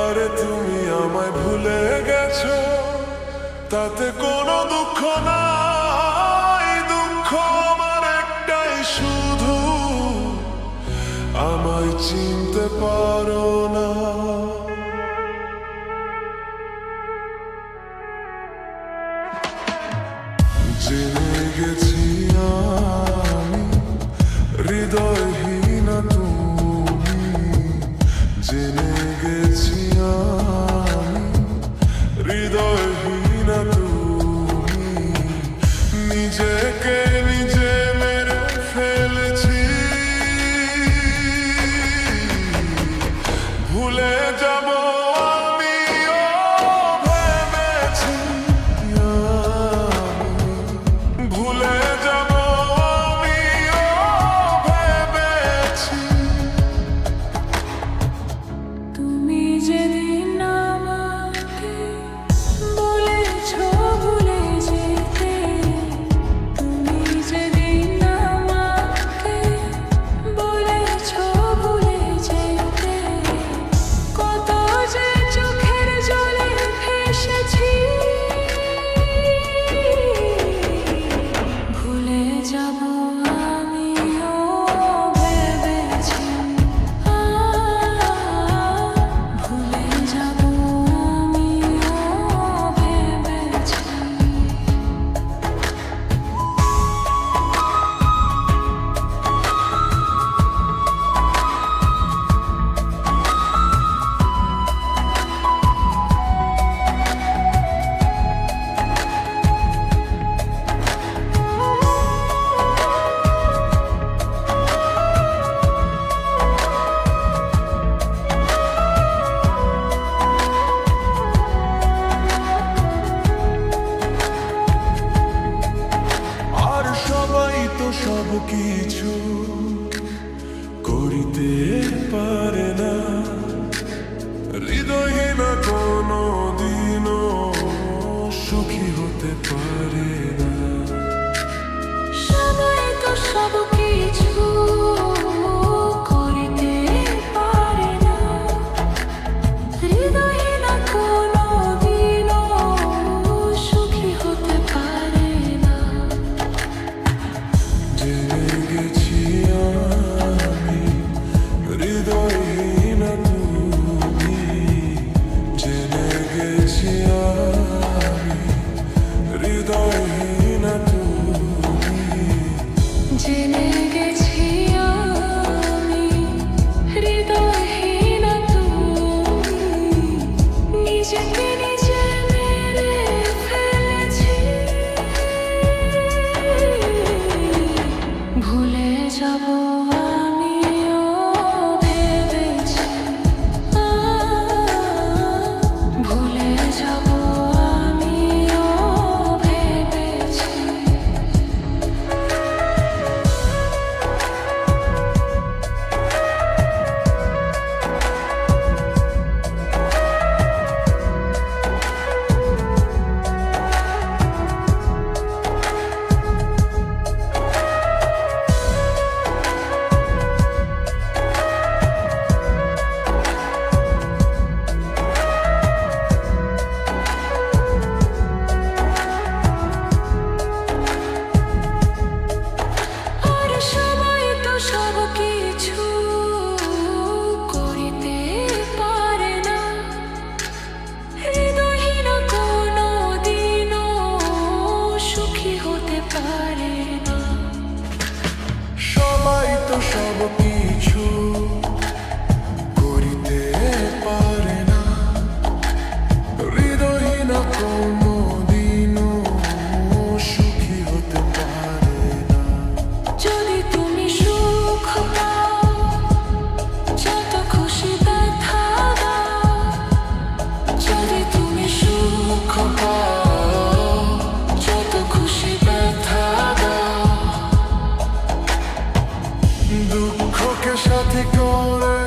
আরে তুমি আমায় ভুলে গেছো, তাতে কোনো দুঃখ নাই। দুঃখ আমার একটাই শুধু, আমায় চিনতে পারো না। জেনে গেছি আমি হৃদয়হীন তুমি, জেনে গেছি আমি হৃদয়হীন তুমি। নিজেকে নিজে মেরে ফেলেছি, ভুলে যাব আমিও ভেবেছি, ভুলে যাব আমিও ভেবেছি। তুমি যেদিন আমাকে বলেছো ভুলে যেতে, তুমি যেদিন আমাকে বলেছো ভুলে যেতে, কত যে চোখের জলে ভেসেছি। ভুলে যাব আমিও ভেবেছি, ভুলে যাব আমিও ভেবেছি। আর সবাই তো সব কিছু করিতে পারে না, হৃদয়হীন কোনো দিনও সুখী হতে পারে না। সবাই তো সব কিছু করিতে পারে না, হৃদয়হীন কোনো দিনও সুখী হতে পারে না। জেনে গেছি আমি হৃদয়হীন তুমি, জেনে গেছি আমি হৃদয়হীন তুমি। জেনে গেছি আমি হৃদয়হীন তুমি, নিজেকে নিজে মেরে ফেলেছি। ভুলে যাব আমিও ভেবেছি, ভুলে যাব আমিও ভেবেছি। আর সবাই তো সব কিছু করিতে পারে না, হৃদয়হীন কোনো দিনও সুখী হতে পারে না। সবাই তো সব কিছু করিতে পারে না, হৃদয়হীন কোনো দিনও সুখী হতে পারে না। যদি তুমি সুখ পাও, যত খুশি ব্যথা দাও। যদি তুমি সুখ পাও, যত খুশি ব্যথা দাও। দুঃখকে সাথী করে